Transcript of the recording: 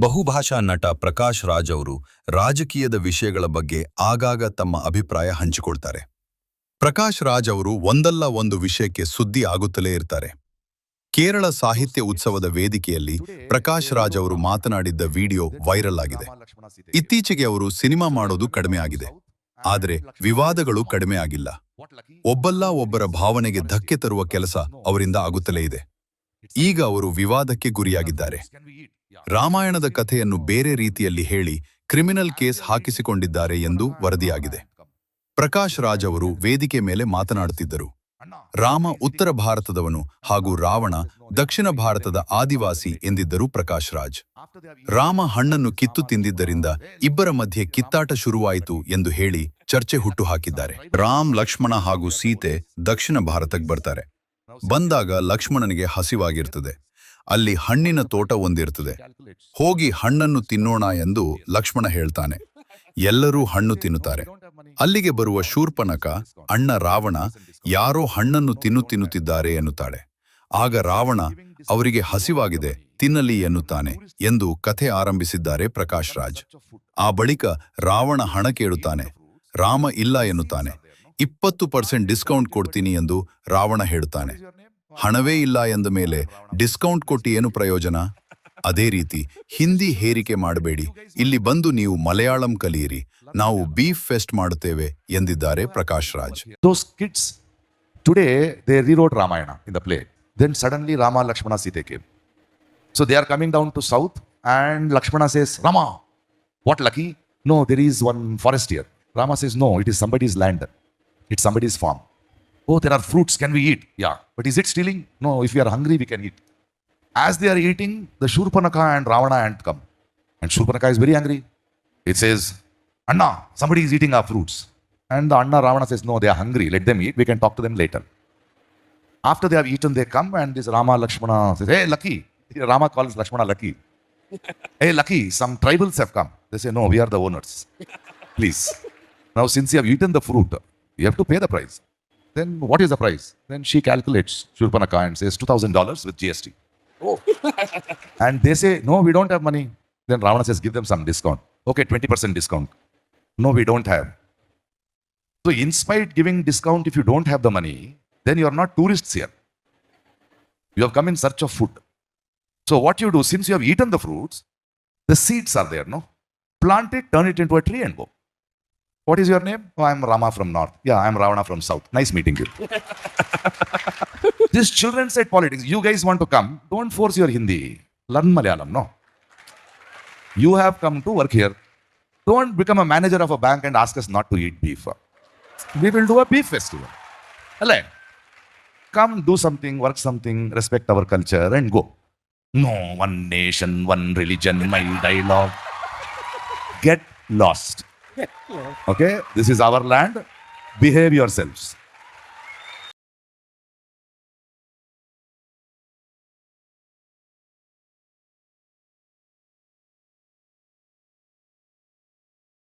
ಬಹುಭಾಷಾ ನಟ ಪ್ರಕಾಶ್ ರಾಜ್ ಅವರು ರಾಜಕೀಯದ ವಿಷಯಗಳ ಬಗ್ಗೆ ಆಗಾಗ ತಮ್ಮ ಅಭಿಪ್ರಾಯ ಹಂಚಿಕೊಳ್ತಾರೆ. ಪ್ರಕಾಶ್ ರಾಜ್ ಅವರು ಒಂದಲ್ಲ ಒಂದು ವಿಷಯಕ್ಕೆ ಸುದ್ದಿ ಆಗುತ್ತಲೇ ಇರ್ತಾರೆ. ಕೇರಳ ಸಾಹಿತ್ಯ ಉತ್ಸವದ ವೇದಿಕೆಯಲ್ಲಿ ಪ್ರಕಾಶ್ ರಾಜ್ ಅವರು ಮಾತನಾಡಿದ್ದ ವಿಡಿಯೋ ವೈರಲ್ ಆಗಿದೆ. ಇತ್ತೀಚೆಗೆ ಅವರು ಸಿನಿಮಾ ಮಾಡೋದು ಕಡಿಮೆ ಆಗಿದೆ, ಆದರೆ ವಿವಾದಗಳು ಕಡಿಮೆ ಆಗಿಲ್ಲ. ಒಬ್ಬಲ್ಲ ಒಬ್ಬರ ಭಾವನೆಗೆ ಧಕ್ಕೆ ತರುವ ಕೆಲಸ ಅವರಿಂದ ಆಗುತ್ತಲೇ ಇದೆ. ಈಗ ಅವರು ವಿವಾದಕ್ಕೆ ಗುರಿಯಾಗಿದ್ದಾರೆ. ರಾಮಾಯಣದ ಕಥೆಯನ್ನು ಬೇರೆ ರೀತಿಯಲ್ಲಿ ಹೇಳಿ ಕ್ರಿಮಿನಲ್ ಕೇಸ್ ಹಾಕಿಸಿಕೊಂಡಿದ್ದಾರೆ ಎಂದು ವರದಿಯಾಗಿದೆ. ಪ್ರಕಾಶ್ ರಾಜ್ ಅವರು ವೇದಿಕೆ ಮೇಲೆ ಮಾತನಾಡುತ್ತಿದ್ದರು. ರಾಮ ಉತ್ತರ ಭಾರತದವನು ಹಾಗೂ ರಾವಣ ದಕ್ಷಿಣ ಭಾರತದ ಆದಿವಾಸಿ ಎಂದಿದ್ದರು ಪ್ರಕಾಶ್ ರಾಜ್. ರಾಮ ಹಣ್ಣನ್ನು ಕಿತ್ತು ತಿಂದಿದ್ದರಿಂದ ಇಬ್ಬರ ಮಧ್ಯೆ ಕಿತ್ತಾಟ ಶುರುವಾಯಿತು ಎಂದು ಹೇಳಿ ಚರ್ಚೆ ಹುಟ್ಟುಹಾಕಿದ್ದಾರೆ. ರಾಮ್, ಲಕ್ಷ್ಮಣ ಹಾಗೂ ಸೀತೆ ದಕ್ಷಿಣ ಭಾರತಕ್ಕೆ ಬರ್ತಾರೆ. ಬಂದಾಗ ಲಕ್ಷ್ಮಣನಿಗೆ ಹಸಿವಾಗಿರ್ತದೆ. ಅಲ್ಲಿ ಹಣ್ಣಿನ ತೋಟ ಒಂದಿರ್ತದೆ. ಹೋಗಿ ಹಣ್ಣನ್ನು ತಿನ್ನೋಣ ಎಂದು ಲಕ್ಷ್ಮಣ ಹೇಳ್ತಾನೆ. ಎಲ್ಲರೂ ಹಣ್ಣು ತಿನ್ನುತ್ತಾರೆ. ಅಲ್ಲಿಗೆ ಬರುವ ಶೂರ್ಪನಖ ಅಣ್ಣ ರಾವಣ ಯಾರೋ ಹಣ್ಣನ್ನು ತಿನ್ನುತ್ತಿದ್ದಾರೆ ಎನ್ನುತ್ತಾಳೆ. ಆಗ ರಾವಣ ಅವರಿಗೆ ಹಸಿವಾಗಿದೆ, ತಿನ್ನಲಿ ಎನ್ನುತ್ತಾನೆ ಎಂದು ಕಥೆ ಆರಂಭಿಸಿದ್ದಾರೆ ಪ್ರಕಾಶ್ ರಾಜ್. ಆ ಬಳಿಕ ರಾವಣ ಹಣ ಕೇಳುತ್ತಾನೆ. ರಾಮ ಇಲ್ಲ ಎನ್ನುತ್ತಾನೆ. 20% ಡಿಸ್ಕೌಂಟ್ ಕೊಡ್ತೀನಿ ಎಂದು ರಾವಣ ಹೇಳುತ್ತಾನೆ. ಹಣವೇ ಇಲ್ಲ ಎಂದ ಮೇಲೆ ಡಿಸ್ಕೌಂಟ್ ಕೊಟ್ಟು ಏನು ಪ್ರಯೋಜನ? ಅದೇ ರೀತಿ ಹಿಂದಿ ಹೇರಿಕೆ ಮಾಡಬೇಡಿ, ಇಲ್ಲಿ ಬಂದು ನೀವು ಮಲಯಾಳಂ ಕಲಿಯಿರಿ, ನಾವು ಬೀಫ್ ಫೆಸ್ಟ್ ಮಾಡುತ್ತೇವೆ ಎಂದಿದ್ದಾರೆ Prakash Raj. Those kids today they rewrote Ramayana in the play. Then suddenly Rama, Lakshmana, Sita came. So they are coming down to south and Lakshmana says, Rama, what lucky? No, there is one forest here. Rama says, no, it is somebody's land. It's somebody's farm. Oh, there are fruits, can we eat? Yeah. But is it stealing? No, if we are hungry, we can eat. As they are eating, the Shurpanakha and Ravana ant come. And Shurpanakha is very angry. It says, Anna, somebody is eating our fruits. And the Anna Ravana says, no, they are hungry. Let them eat. We can talk to them later. After they have eaten, they come and this Rama, Lakshmana says, hey, lucky. Rama calls Lakshmana lucky. Hey, lucky, some tribals have come. They say, no, we are the owners. Please. Now, since you have eaten the fruit, you have to pay the price. Then what is the price? Then she calculates, Shurpanakha, and says $2,000 with GST. Oh. And they say, no, we don't have money. Then Ravana says, give them some discount. Okay, 20% discount. No, we don't have. So in spite giving discount, if you don't have the money, then you are not tourists here. You have come in search of food. So what you do, since you have eaten the fruits, the seeds are there, no? Plant it, turn it into a tree and go. What is your name? Oh, I am Rama from north. Yeah, I am Ravana from south. Nice meeting you. These children said politics. You guys want to come? Don't force your Hindi. Learn Malayalam, no? You have come to work here. Don't become a manager of a bank and ask us not to eat beef. We will do a beef festival. Alright. Come, do something, work something, respect our culture and go. No, one nation, one religion, my dialogue. Get lost. Okay? This is our land. Behave yourselves.